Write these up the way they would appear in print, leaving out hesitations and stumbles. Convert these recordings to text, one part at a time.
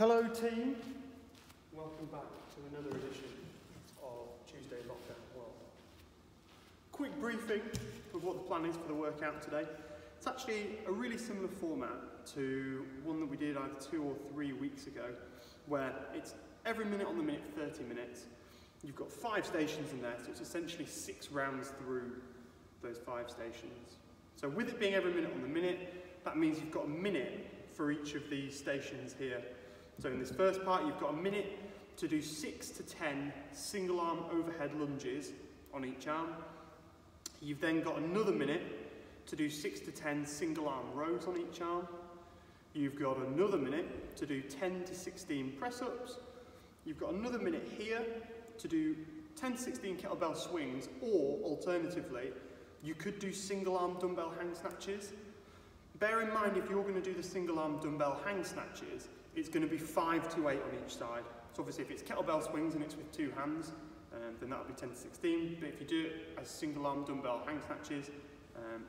Hello team, welcome back to another edition of Tuesday Lockdown World. Quick briefing of what the plan is for the workout today. It's actually a really similar format to one that we did either 2 or 3 weeks ago, where it's every minute on the minute, 30 minutes. You've got 5 stations in there, so it's essentially 6 rounds through those 5 stations. So with it being every minute on the minute, that means you've got a minute for each of these stations here. So in this first part, you've got a minute to do 6 to 10 single arm overhead lunges on each arm. You've then got another minute to do 6 to 10 single arm rows on each arm. You've got another minute to do 10 to 16 press ups. You've got another minute here to do 10 to 16 kettlebell swings, or alternatively, you could do single arm dumbbell hang snatches. Bear in mind, if you're going to do the single arm dumbbell hang snatches, it's going to be 5 to 8 on each side. So obviously if it's kettlebell swings and it's with 2 hands, then that'll be 10 to 16. But if you do it as single arm dumbbell hang snatches,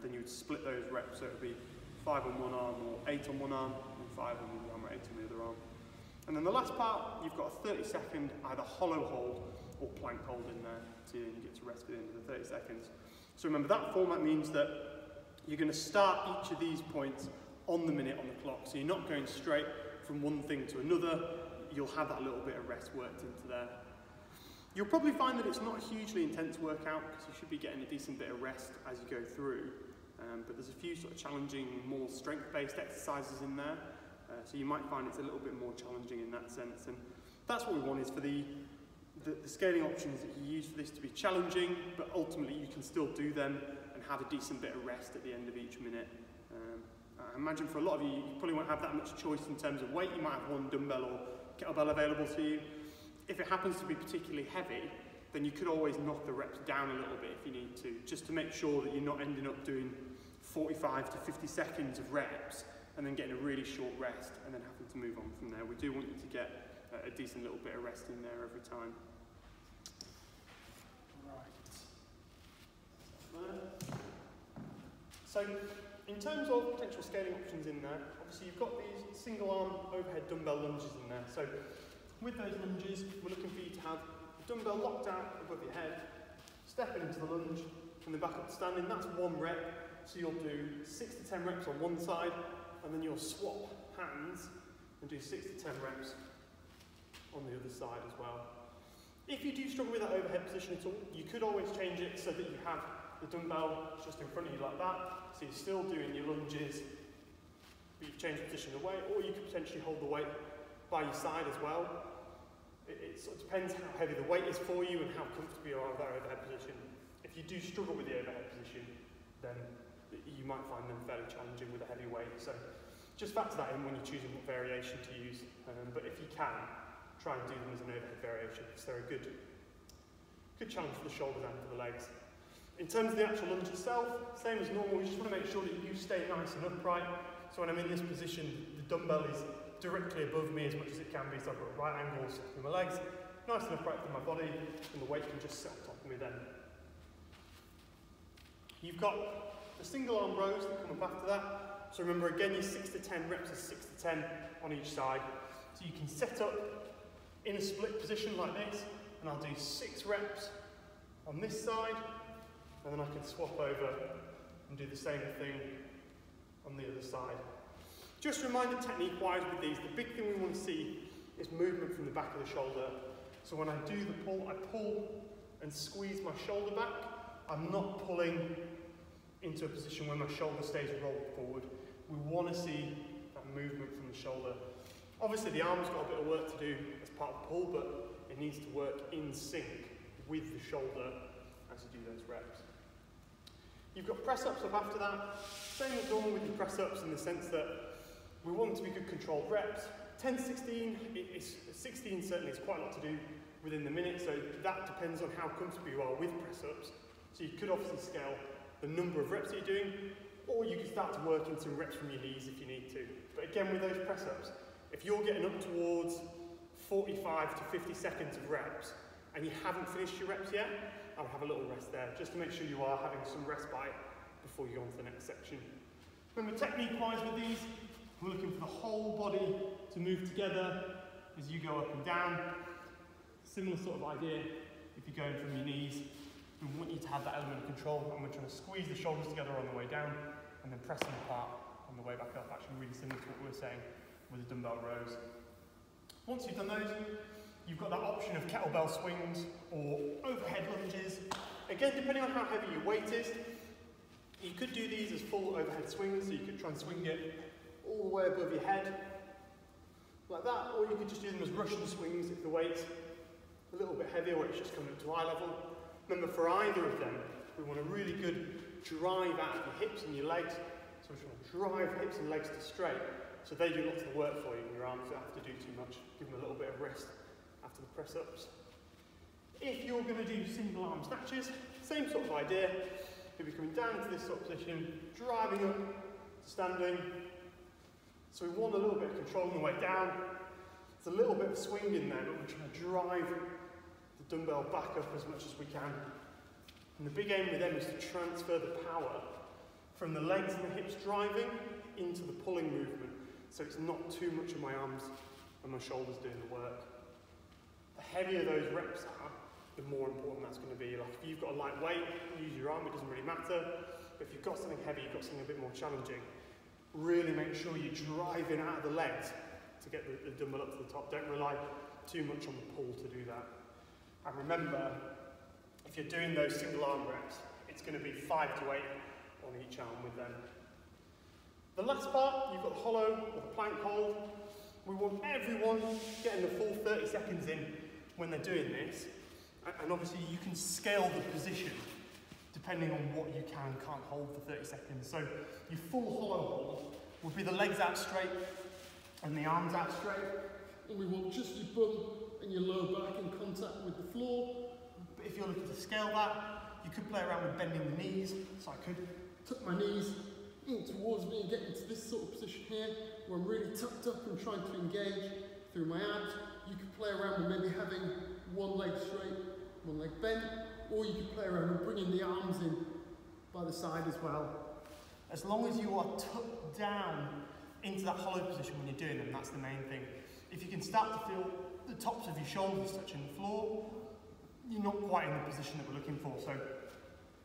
then you would split those reps. So it would be 5 on one arm or 8 on one arm, and 5 on the other arm or 8 on the other arm. And then the last part, you've got a 30-second either hollow hold or plank hold in there, so you get to rest at the end of the 30 seconds. So remember, that format means that you're going to start each of these points on the minute on the clock. So you're not going straight from one thing to another. You'll have that little bit of rest worked into there. You'll probably find that it's not a hugely intense workout because you should be getting a decent bit of rest as you go through. But there's a few sort of challenging, more strength-based exercises in there. So you might find it's a little bit more challenging in that sense. And that's what we want, is for the scaling options that you use for this to be challenging, but ultimately you can still do them and have a decent bit of rest at the end of each minute. I imagine for a lot of you, you probably won't have that much choice in terms of weight. You might have one dumbbell or kettlebell available to you. If it happens to be particularly heavy, then you could always knock the reps down a little bit if you need to, just to make sure that you're not ending up doing 45 to 50 seconds of reps and then getting a really short rest and then having to move on from there. We do want you to get a decent little bit of rest in there every time. Right. So, in terms of potential scaling options in there, obviously you've got these single arm overhead dumbbell lunges in there. So with those lunges, we're looking for you to have the dumbbell locked out above your head, stepping into the lunge, and then back up to standing. That's 1 rep. So you'll do 6 to 10 reps on one side, and then you'll swap hands and do 6 to 10 reps on the other side as well. If you do struggle with that overhead position at all, you could always change it so that you have the dumbbell just in front of you like that. So you're still doing your lunges, but you've changed the position away, or you could potentially hold the weight by your side as well. It sort of depends how heavy the weight is for you and how comfortable you are with that overhead position. If you do struggle with the overhead position, then you might find them fairly challenging with a heavy weight. So just factor that in when you're choosing what variation to use. But if you can, try and do them as an overhead variation, because they're a good challenge for the shoulders and for the legs. In terms of the actual lunge itself, same as normal, we just want to make sure that you stay nice and upright. So when I'm in this position, the dumbbell is directly above me as much as it can be, so I've got right angles through my legs, nice and upright through my body, and the weight can just sit on top of me then. You've got the single arm rows that come up after that. So remember, again, your 6 to 10 reps is 6 to 10 on each side. So you can set up in a split position like this, and I'll do 6 reps on this side, and then I can swap over and do the same thing on the other side. Just a reminder, technique-wise with these, the big thing we want to see is movement from the back of the shoulder. So when I do the pull, I pull and squeeze my shoulder back. I'm not pulling into a position where my shoulder stays rolled forward. We want to see that movement from the shoulder. Obviously the arm's got a bit of work to do as part of the pull, but it needs to work in sync with the shoulder as you do those reps. You've got press-ups up after that. Same as normal with your press-ups, in the sense that we want them to be good controlled reps. 10 to 16, 16 certainly is quite a lot to do within the minute, so that depends on how comfortable you are with press-ups. So you could obviously scale the number of reps that you're doing, or you could start to work in some reps from your knees if you need to. But again, with those press-ups, if you're getting up towards 45 to 50 seconds of reps, and you haven't finished your reps yet, I'll have a little rest there, just to make sure you are having some respite before you go on to the next section. Remember, technique-wise with these, we're looking for the whole body to move together as you go up and down. Similar sort of idea if you're going from your knees. We want you to have that element of control, and we're trying to squeeze the shoulders together on the way down and then press them apart on the way back up. Actually really similar to what we were saying with the dumbbell rows. Once you've done those, you've got that option of kettlebell swings or overhead lunges. Again, depending on how heavy your weight is, you could do these as full overhead swings, so you could try and swing it all the way above your head, like that, or you could just do them as Russian swings if the weight's a little bit heavier or it's just coming up to eye level. Remember, for either of them, we want a really good drive out of your hips and your legs. So we're trying to drive hips and legs to straight, so they do lots of the work for you, and your arms don't have to do too much. Give them a little bit of rest after the press-ups. If you're going to do single arm snatches, same sort of idea. You'll be coming down into this sort of position, driving up, standing. So we want a little bit of control on the way down. There's a little bit of swing in there, but we're trying to drive the dumbbell back up as much as we can. And the big aim with them is to transfer the power from the legs and the hips driving into the pulling movement, so it's not too much of my arms and my shoulders doing the work. The heavier those reps are, the more important that's going to be. Like if you've got a light weight, use your arm, it doesn't really matter. But if you've got something heavy, you've got something a bit more challenging, really make sure you're driving out of the legs to get the dumbbell up to the top. Don't rely too much on the pull to do that. And remember, if you're doing those single arm reps, it's going to be 5 to 8 on each arm with them. The last part, you've got the hollow or the plank hold. We want everyone getting the full 30 seconds in when they're doing this. And obviously you can scale the position depending on what you can and can't hold for 30 seconds. So your full hollow hold would be the legs out straight and the arms out straight. And we want just your bum and your lower back in contact with the floor. But if you're looking to scale that, you could play around with bending the knees. So I could tuck my knees in towards me and get into this sort of position here, where I'm really tucked up and trying to engage through my abs. You could play around with maybe having one leg straight, one leg bent, or you could play around with bringing the arms in by the side as well. As long as you are tucked down into that hollow position when you're doing them, that's the main thing. If you can start to feel the tops of your shoulders touching the floor, you're not quite in the position that we're looking for. So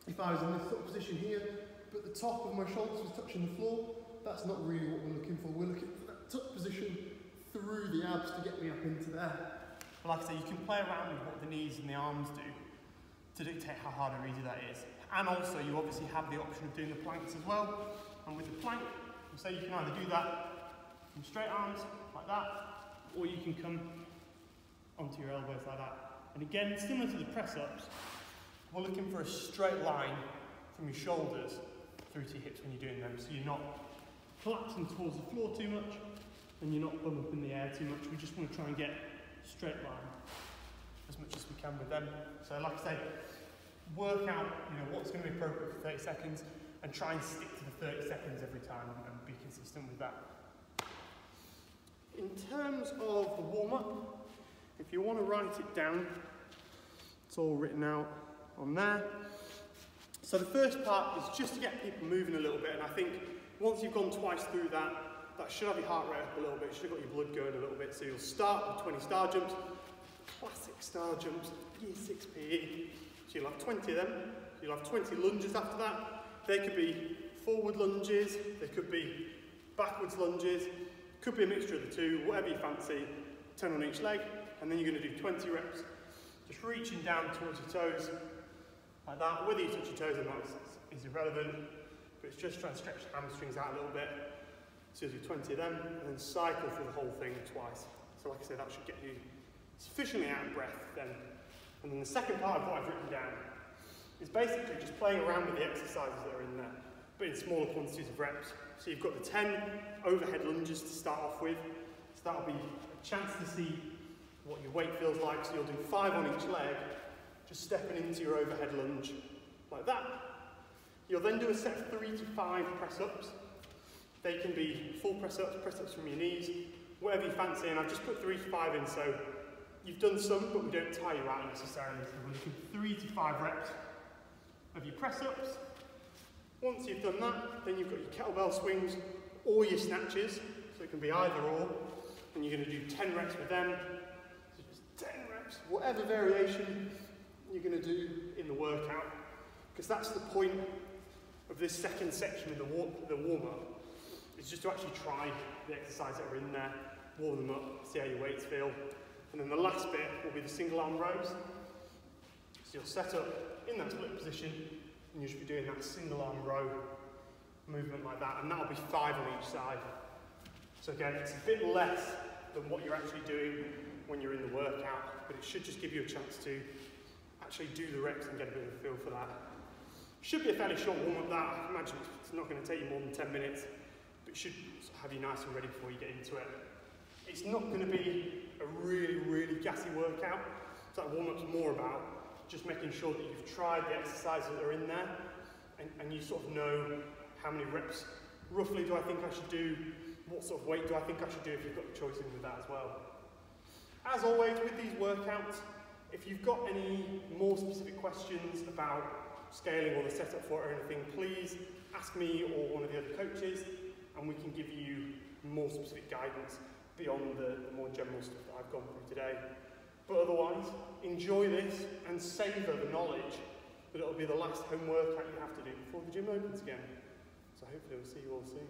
if I was in this sort of position here, but the top of my shoulders was touching the floor, that's not really what we're looking for. We're looking for that tuck position through the abs to get me up into there. But like I say, you can play around with what the knees and the arms do to dictate how hard or easy that is. And also, you obviously have the option of doing the planks as well. And with the plank, so you can either do that from straight arms, like that, or you can come onto your elbows like that. And again, similar to the press-ups, we're looking for a straight line from your shoulders through to your hips when you're doing them. So you're not collapsing towards the floor too much, and you're not bum up in the air too much. We just want to try and get a straight line as much as we can with them. So like I say, work out what's going to be appropriate for 30 seconds and try and stick to the 30 seconds every time and be consistent with that. In terms of the warm-up, if you want to write it down, it's all written out on there. So the first part is just to get people moving a little bit, and I think once you've gone twice through that, that should have your heart rate up a little bit, should have got your blood going a little bit. So you'll start with 20 star jumps, classic star jumps, year 6 PE. So you'll have 20 of them, you'll have 20 lunges after that. They could be forward lunges, they could be backwards lunges, could be a mixture of the two, whatever you fancy, 10 on each leg, and then you're going to do 20 reps, just reaching down towards your toes, like that. Whether you touch your toes or not is irrelevant, but it's just trying to stretch the hamstrings out a little bit. So you do 20 of them, and then cycle through the whole thing twice. So like I said, that should get you sufficiently out of breath then. And then the second part of what I've written down is basically just playing around with the exercises that are in there, but in smaller quantities of reps. So you've got the 10 overhead lunges to start off with. So that'll be a chance to see what your weight feels like. So you'll do 5 on each leg, just stepping into your overhead lunge like that. You'll then do a set of 3 to 5 press-ups. They can be full press-ups from your knees, whatever you fancy, and I've just put 3 to 5 in, so you've done some, but we don't tie you out necessarily. So we're looking at 3 to 5 reps of your press-ups. Once you've done that, then you've got your kettlebell swings or your snatches, so it can be either or. and you're going to do 10 reps with them. So just 10 reps, whatever variation you're going to do in the workout, because that's the point of this second section of the warm-up, is just to actually try the exercises that are in there, warm them up, see how your weights feel. And then the last bit will be the single arm rows. So you'll set up in that split position, and you should be doing that single arm row movement like that, and that'll be 5 on each side. So again, it's a bit less than what you're actually doing when you're in the workout, but it should just give you a chance to actually do the reps and get a bit of a feel for that. Should be a fairly short warm-up that. I imagine it's not going to take you more than 10 minutes, but it should have you nice and ready before you get into it. It's not going to be a really, really gassy workout. So that warm-up's more about just making sure that you've tried the exercises that are in there, and you sort of know how many reps roughly do I think I should do, what sort of weight do I think I should do if you've got the choice in with that as well. As always with these workouts, if you've got any more specific questions about scaling or the setup for it or anything, please ask me or one of the other coaches, and we can give you more specific guidance beyond the more general stuff that I've gone through today. But otherwise, enjoy this and savour the knowledge that it'll be the last home workout you have to do before the gym opens again. So hopefully we'll see you all soon.